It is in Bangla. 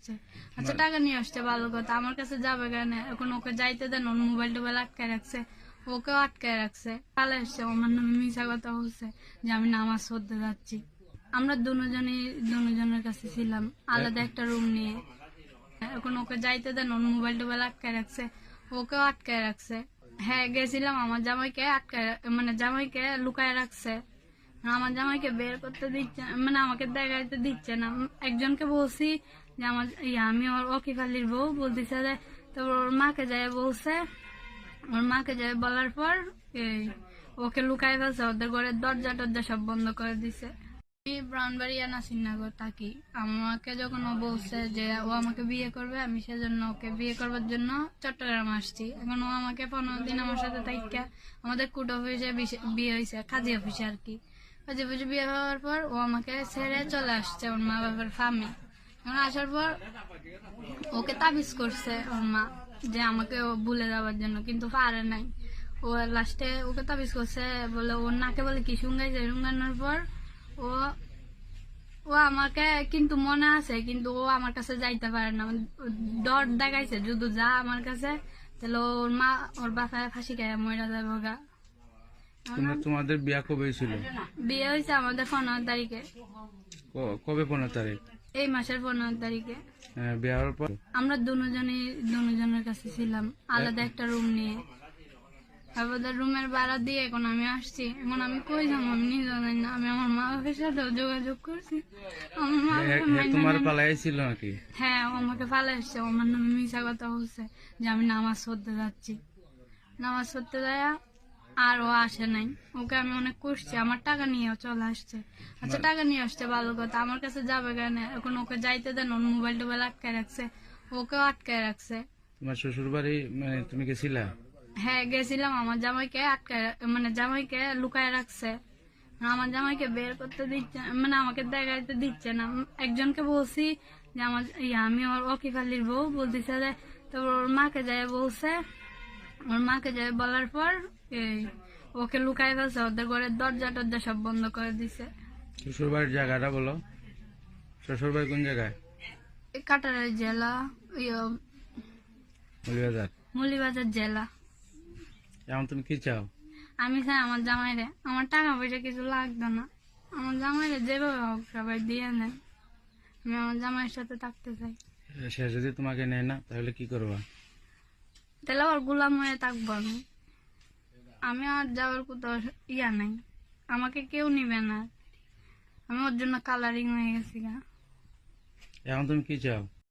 আসছে। আচ্ছা টাকা নিয়ে আসছে ভালো কথা, আমার কাছে যাবে কেন? এখন ওকে যাইতে দেন, ওর মোবাইল টোবাইল আটকায় রাখছে, ওকেও আটকায় রাখছে, পালে আসছে, আমার নামে মিশা কথা বলছে যে আমি নামাজ পড়তে যাচ্ছি। আমরা দুজনের কাছে ছিলাম আলাদা একটা রুম নিয়ে। এখন ওকে যাইতে দেন, ওর মোবাইল টোবাইল আটকায় রাখছে, ওকেও আটকায় রাখছে। হ্যাঁ গেছিলাম, আমার জামাইকে আটকায় মানে জামাইকে লুকায় রাখছে। আমার জামাইকে বের করতে দিচ্ছে, মানে আমাকে দেখাইতে দিচ্ছে না। একজনকে বলছি যে আমার আমি ওর ওকিফ আলীর বউ, বলতেছে যে তো ওর মাকে যায় বলছে, ওর মাকে যায় বলার পর এই ওকে লুকাই ফেলছে, ওদের ঘরের দরজা টরজা সব বন্ধ করে দিছে। আমি ব্রাউনবাড়িয়া নাসিরনগর থাকি। আমাকে যখন ও বলছে যে ও আমাকে বিয়ে করবে, আমি সেজন্য ওকে বিয়ে করবার জন্য চট্টগ্রাম আসছি। এখন ও আমাকে 15 দিন আমার সাথে থাইকা, আমাদের কুট অফিসে বিয়ে হয়েছে, কাজী অফিসে আর কি। কাজী অফিসে বিয়ে হওয়ার পর ও আমাকে ছেড়ে চলে আসছে ওর মা বাবার ফার্মে। এখন আসার পর ওকে তাবিজ করছে ওর মা যে আমাকে ও ভুলে যাওয়ার জন্য, কিন্তু পারে নাই। ও লাস্টে ওকে তাবিজ করছে, বলে ওর নাকে বলে কি শুঙ্গাইছে, শুঙ্গানোর পর ও ও আমাকে কিন্তু মনে আছে, কিন্তু ও আমার কাছে যাইতে পারে না, ডর দেখাইছে যদি যা আমার কাছে তাহলে ওর মা ওর বাসায় ফাঁসি খায় মরে যাবো গা। তোমাদের বিয়া কবে ছিল? বিয়ে হয়েছে আমাদের 15 তারিখে। কবে 15 তারিখ? এই মাসের 15 তারিখে। বিয়ে হওয়ার পর আমরা দুজনের কাছে ছিলাম আলাদা একটা রুম নিয়ে। আমাদের রুমের ভাড়া দিয়ে এখন আমি আসছি। এখন আমি কই যাবো আমি নিজে জানি না। আমি আমার মা বাবার সাথেও যোগাযোগ করছি, আমার মা বাবা তোমার পালাই ছিল নাকি? হ্যাঁ ও আমাকে ফালে আসছে, আমার নামে মিশা কথা বলছে যে আমি নামাজ পড়তে যাচ্ছি। নামাজ পড়তে যায় আর ও আসে নাই। ওকে আমি অনেক করছি, আমার টাকা নিয়েও চলে আসছে। আচ্ছা টাকা নিয়ে আসছে ভালো কথা, আমার কাছে যাবে কেন? এখন ওকে যাইতে দেন, ওর মোবাইল টোবাইল আটকায় রাখছে, ওকেও আটকায় রাখছে। তোমার শ্বশুর বাড়ি মানে তুমি গেছিলা? হ্যাঁ গেছিলাম, আমার জামাইকে আটকায় মানে জামাইকে লুকায় রাখছে। আমার জামাইকে বের করতে দিচ্ছে, মানে আমাকে দেখাইতে দিচ্ছে না। একজনকে বলছি যে আমার আমি ওর ওকিফ আলীর বউ, বলতেছে যে তো ওর মাকে যায় বলছে, ওর মাকে যায় বলার পর এই ওকে লুকাই ফেলছে, ওদের ঘরের দরজা টরজা সব বন্ধ করে দিছে। শ্বশুর বাড়ির জায়গাটা বলো, শ্বশুর বাড়ি কোন জায়গায়? কাটারের জেলা, মৌলভীবাজার। মৌলভীবাজার জেলা। এখন তুমি কি চাও? আমি চাই আমার জামাইরে, আমার টাকা পয়সা কিছু লাগতো না, আমার জামাইরে যেভাবে হোক সবাই দিয়ে নেন। আমি আমার জামাইয়ের সাথে থাকতে চাই। সে যদি তোমাকে নেয় না তাহলে কি করবা? তাহলে ওর গোলাম হয়ে থাকবো আমি। আমি আর যাওয়ার কোথাও নাই, আমাকে কেউ নিবে না। আমি ওর জন্য কালারিং হয়ে গেছি গা। এখন তুমি কি চাও?